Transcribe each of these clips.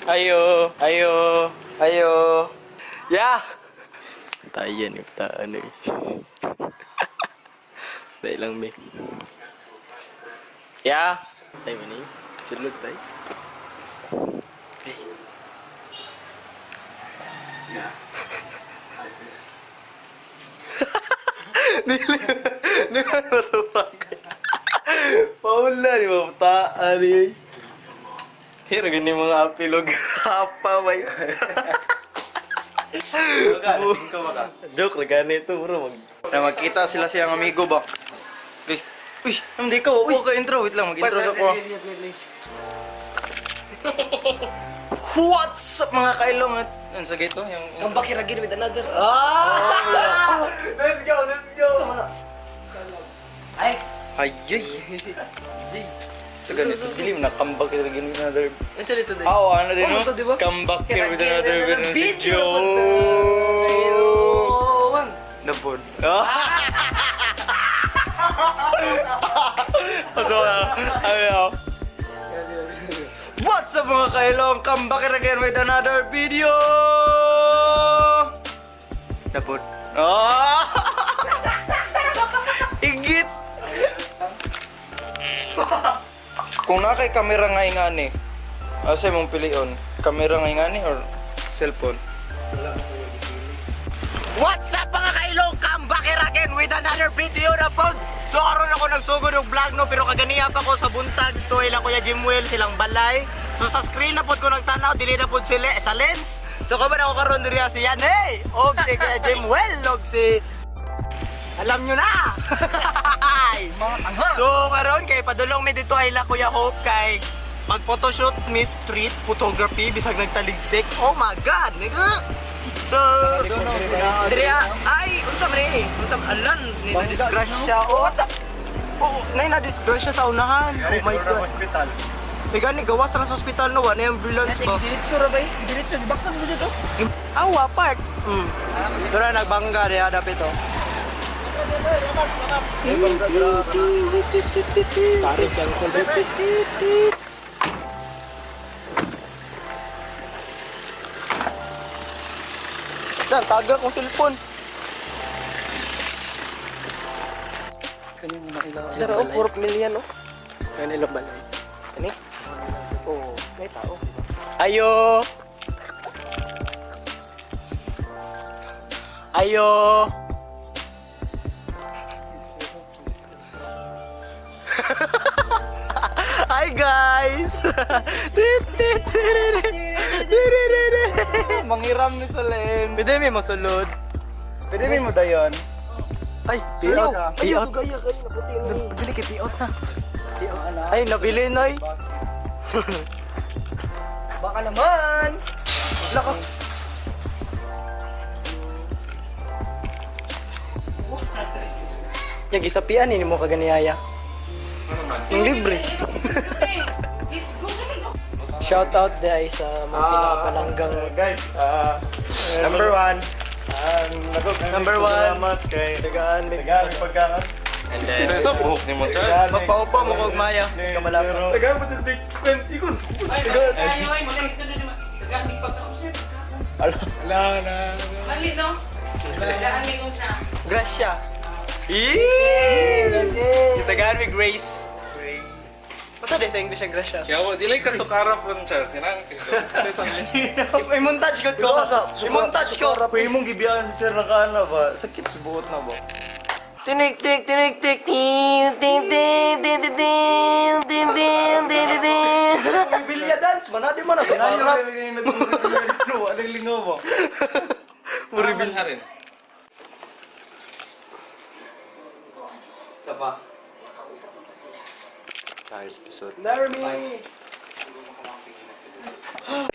Ayo, ayo, ayo. Ya. Tayo yan yung ano eh. Tayo lang may. Ya. Tayo man eh. Sulod tayo. Hey. Ya. Di ba matupag? Paula, di ba mataan eh. Hero, gani mga apilog. Apa ba yun? Joke na ganito, bro. Na magkita sila siyang amigo ba? Uy, uy, hindi ka. Upo ka intro. Wait lang, mag-intro ako. What's up mga kailong? Ano sa gito? Come back here again with another. Let's go, let's go! Ay, Ayay! So ganito, dilim na come back here again with another... ano sa dito din? Ano din no? Ano to, di ba? Come back here with another video! One. Napod. What's up mga kailong? Come back here again with another video! Napod. Igit! Kung na kay kamera nga ingani, asa mong pilion? Kamera nga ingani or cellphone? What's up mga kailong? Come back here again with another video na pod. So aron ako nagsugod yung vlog no, pero kaganiya pa ko sa buntag to ilang Kuya Jimwell silang balay. So sa screen na pod ko nagtanaw, dili na pod sila sa lens. So kaban ako karon diri si Yanay, og si Kuya Jimwell, og si alam nyo na! So karon kay padulong mi dito ay la Kuya Hope kay pag photoshoot mi street photography bisag nagtaligsik. Oh my god, nigga! So diri ay unsa man ni? Unsa alan ni na disgrasya. Oh, what the? Oh, nay na disgrasya sa unahan. Oh my god. Hospital. Tiga ni gawas ra sa hospital no, wa na ambulance ba? Diretso ra bay? Diretso, di baktas mo dito? Awa part. Dura nagbangga di ada pito. Sorry, uncle. Dan, taga kong cellphone. Kanino makilaw? Dara, oh, 4 million, oh. Kanila balay. Kani? Oo, may tao. Ayo! Ayo! Hi guys! Manghiram ni Salen. Pwede may masulod. Pwede mo dayon. Ay, Ayaw, piot. ayaw, Piot. gaya ka na puti na. Nabili kay piot na. Ay, nabili na eh. Baka naman. Laka. Yung isapian, hindi mo kaganiyaya. Yung libre. Shout out dahil sa mga pinakapalanggang Guys, number one. Number one. Salamat kay Tagaan, Tagaan pagkaan. and then Sa buhok ni mo, Charles. magpaupa mo kog Maya. Kamalapang. Tagaan mo sa big 20 kun. Gracia. Yung tagaan may Grace. Masa din sa English ang Gracia? Kaya mo, di lang ka sukara po, Charles. Sinang, May montage ko ko. May montage ko. Pwede mong gibiyahan si Sir Nakana ba? Sakit sa buot na ba? Tinik tik tinik tik tin tin tin tin tin tin tin tin tin tin. Bilya dance man, di man na sa harap. Anong lingaw ba? Muribil na rin. Isa pa. Charles episode. Nermi!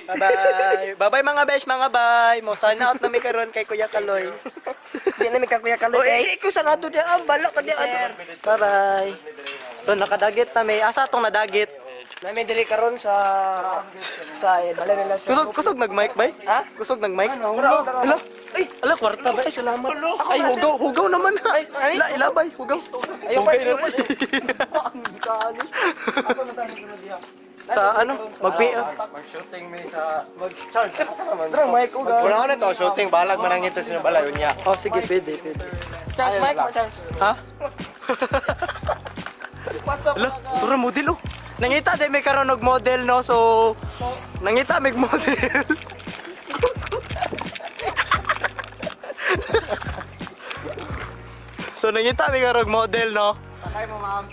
Bye-bye! Bye-bye mga besh, mga bye! Mo sana out na may karon kay Kuya Kaloy. Di na may kakuya O, kaloy eh. ikaw sanado di bala ka di Bye-bye! So, nakadagit na may. Asa atong nadagit? Nami diri karon sa balay nila sa. Kusog nag-mic bay? Ha? Kusog nag-mic? Hala. Ay, ala kwarta ba? Ay, salamat. Ay, hugaw naman ha. Ay, Ilabay, hugaw. Ayaw pa Hugay na ayaw pa. rin. Ang kaani. Asa man tayo sunod diha? Sa ano? Mag-shooting may sa... Mag-charge. Drang mic ko ga. Wala ko na to, shooting, balag manangita sa balay, unya. Oh, sige, pwede. Charles, mic mo, Charles. Ha? Hala, tura model oh. Nangita din may karon og model no, so nangita may model. So nangita may karon og model no. Patay mo, ma'am.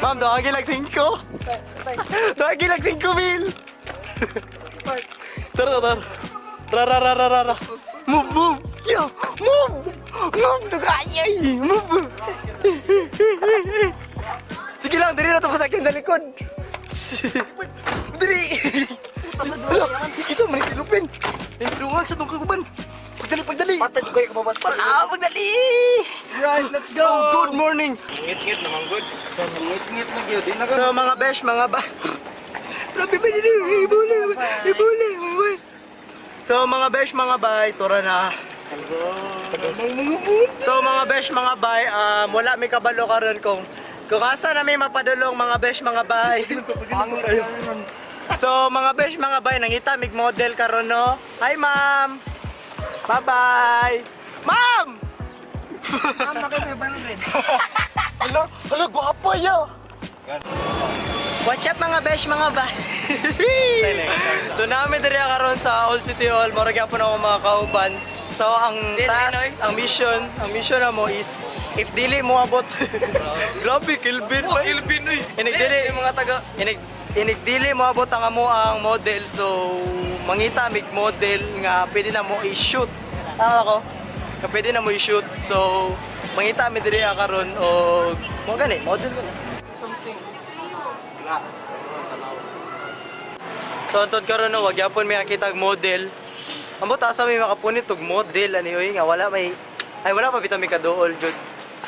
Ma'am, dawagi lang 5. Dawagi lang 5 mil. Tara. Rara. Move. Yo, move. Move to kayay. Move. Sige lang, dali na ito pasakyan sa likod. Dali. Ito, manikilupin. Nagdungan sa itong kaguban. Pagdali. Patay ko kayo kababas. Pagdali. Right, let's go. Good morning. Ngit-ngit naman good. Ngit na gyud. Di na So mga besh, mga ba... Grabe ba dito? Ibuli. So mga besh, mga bay, tura na. So mga besh, mga bay, wala may kabalo karon kung asa na may mapadulong mga besh, mga bay. So mga besh, mga bay, nangita mig model karon no. Hi ma'am. Bye-bye. Ma'am! Hala, guwapo yo. What's up mga besh, mga bay? So namin diri karon sa Old City Hall, mura gyapon ako mga kauban. So ang task, ang mission na mo is if dili mo abot. Grabe Kilvin ba? Pilipino eh. Inigdili mga taga inigdili mo abot ang amo ang model, so mangita mig model nga pwede na mo i-shoot. Ako nga pwede na mo i-shoot, so mangita mi diri karon og mo gani model gani. So antod karon no, wag yapon may nakita og model. Ambot asa may makapunit og model ani oy nga wala pa bitaw mi kaduol jud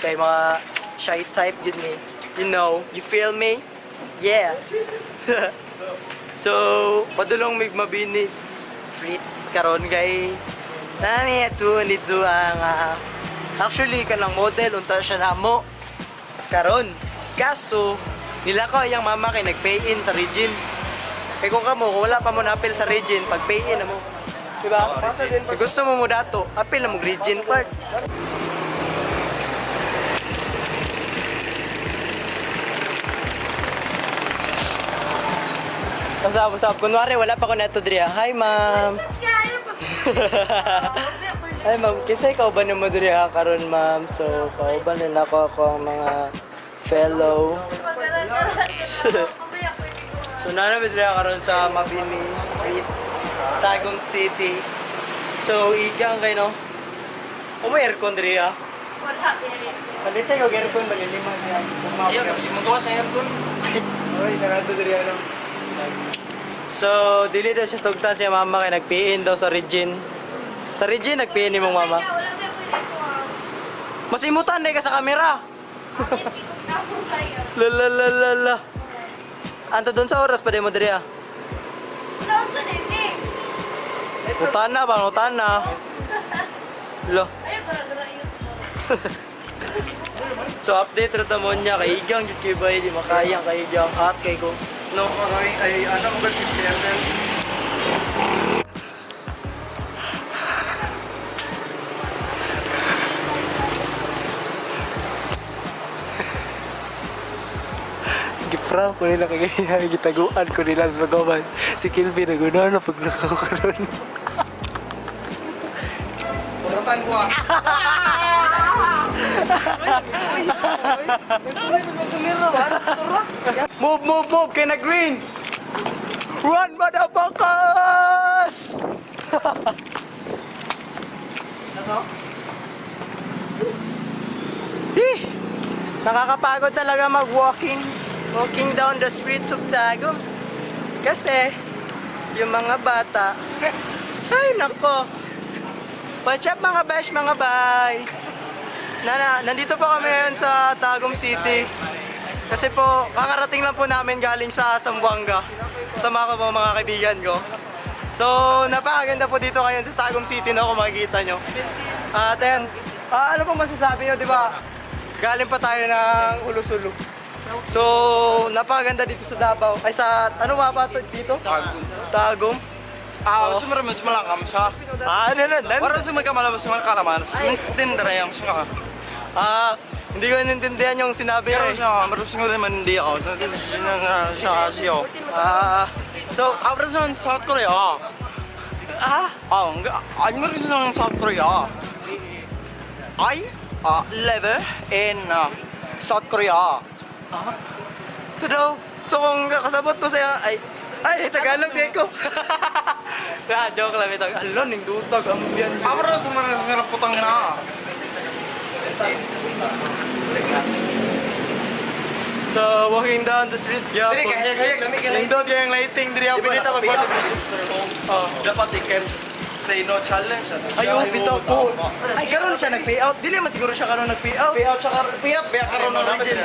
kay mga shy type jud ni. You know, you feel me? Yeah. So, padulong mig mabini street karon kay nami ato nito ang actually kanang model unta siya namo karon. Kaso nila ko yung mama kay nag-pay-in sa Regine. Kaya kung wala pa mo na-appeal sa Regine, pag-pay-in na mo. Diba? Kung gusto mo dato, appeal na mo Regine part. What's up? Kunwari, wala pa ko neto diri. Hi, ma'am. Hi, ma'am. Kisay kauban mo diri karon, ma'am. So, kauban nila ko ang mga fellow. So nanamit rin karon sa Mabini Street, Tagum City. So igang kayo no? May aircon diri ha? Wala, pinag Palitay ko aircon ba yung limang yan? Ayaw, kasi magawa sa aircon. Uy, sarado diri ano? So dili daw siya sugtan siya mama kay nag-PN daw sa Regine. Sa Regine nag-PN ni mong mama. Masimutan ka sa kamera. La. Anto doon sa oras pa din mo diri ah. Utana ba? Utana. Lo. So update rata mo niya kay igang jud kay bay di makayang kay igang hot kay ko. No. Ay ano mo gud internet. Giprank ko nila kay gitaguan ko nila sa magawan. Si Kilby nagunaw na pag nakakaroon. Puratan ko ah. Move kay na green. Run motherfuckers. Nakakapagod talaga mag-walking down the streets of Tagum. Kasi yung mga bata, ay nako. What's up mga bash, mga bay? Nandito po kami ngayon sa Tagum City. Kasi po, kakarating lang po namin galing sa Zamboanga. Kasama ko po mga kaibigan ko. So, napakaganda po dito ngayon sa Tagum City, no, kung makikita nyo. At ayan, ano pong masasabi nyo, di ba? Galing pa tayo ng Ulo-Sulo. So, napakaganda dito sa Davao. Ay sa, ano mga bato dito? Tagum. Gusto mo rin mas malakam siya. Ano? sa magkamalabas sa mga kalaman, instant na yung siya. Hindi ko naintindihan yung sinabi Pero eh. siya, marus nga naman hindi ako. So, Abras ng South Korea. Ano rin ng South Korea? I live in South Korea. so daw, so kung kasabot ko sa'yo, ay, Tagalog din ko. Joke lang ito. Alon, nindutag, ambience. Abras ng mga putang na. So, walking down the streets, gyapon. Nindot yung lighting, diri ako pinita mag-water. Dapat you can say no challenge. Ay, bitaw po. Ay, karon siya nag-pay out. Dili man siguro siya karon nag-pay out. Payout siya kaya karoon ng origin.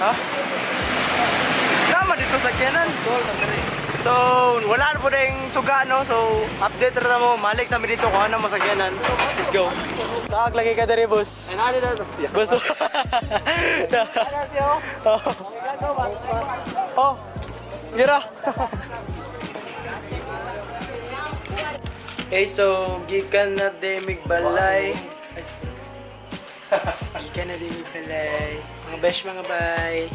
Ha? Tama dito sa Kenan. So, wala na po na yung suga, no? So, update na mo. Malik sa amin dito kung ano mo sa Kenan. Let's go. Saan lagi ka dari, boss? Boss. Oh, gira. Okay, so, gikan na demig balay. Gikan na demig balay. Mga besh, mga bay.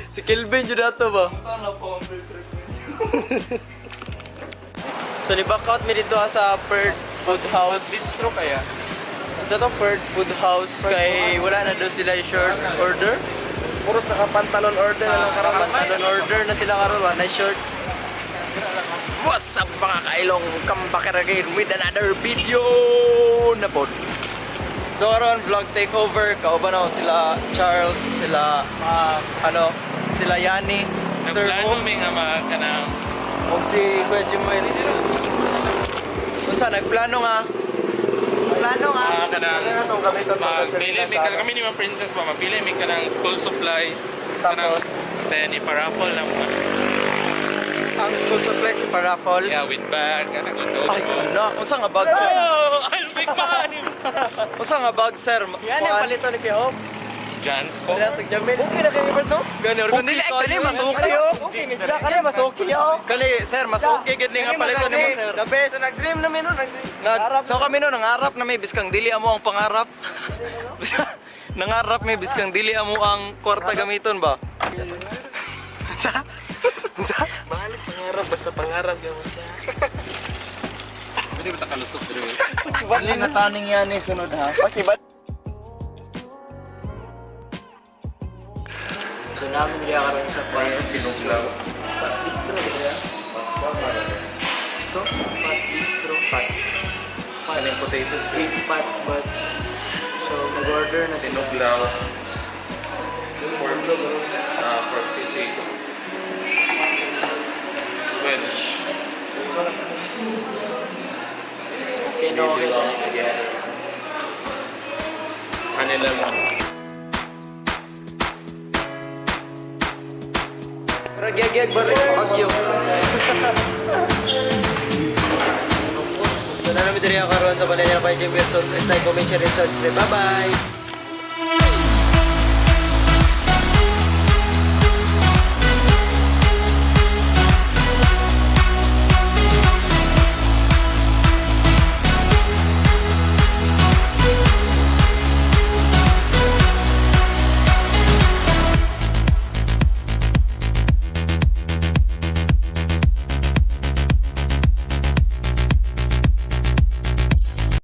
Si Kelvin yun dato ba? So, ni-back out mi dito sa Perth Food House. Bistro kaya? Sa to Perth Food House kay wala na daw sila yung shirt order. Puros naka-pantalon order na lang karon. Pantalon order na sila karon, wala na shirt. What's up mga kailong? Come back again with another video na pod. So karon vlog takeover, kauban ako sila Charles, sila sila Yani, Sir Nagplano Mo, may nga mga kanang o si Kuya Jimuel. Unsa nagplano nga? Plano nga. kanang mapili may kami ni mga princess pa mapili may kanang school supplies kanang Tapos? then iparaffle na mga Ang school supplies para raffle. yeah with bag kanang Ay, ano? Unsa nga bag, sir? oh I'll make money Unsa nga bag, sir? Yan yung palito ni Pio. Jans po Wala sa Jamil. Okay na kayo ba Gani, kundi ay kani mas okay yo. Kani mas okay yo. Kani sir, mas okay gid ni nga palito nimo sir. The best. So nag-dream na no, So kami no nangarap na may biskang dili amo ang pangarap. Nangarap may biskang dili amo ang kwarta gamiton ba? Balik pangarap, basta pangarap yun siya. pwede ba takalusot dito Bali na taning yan ni sunod ha. Okay ba? So namin niya karon sa kwarto. sinuglaw Pat bistro diya. Ito, pat bistro, pat. kaning potato Big pat but so nag-order na sila. sinuglaw pork sisig Welsh Okay, no, okay. kanila lang Pero gag-gag ba rin? Bagyo. So na namin diri ang karoon sa Banana Pie Jim Wilson. Please like, comment, share, and subscribe. Bye-bye!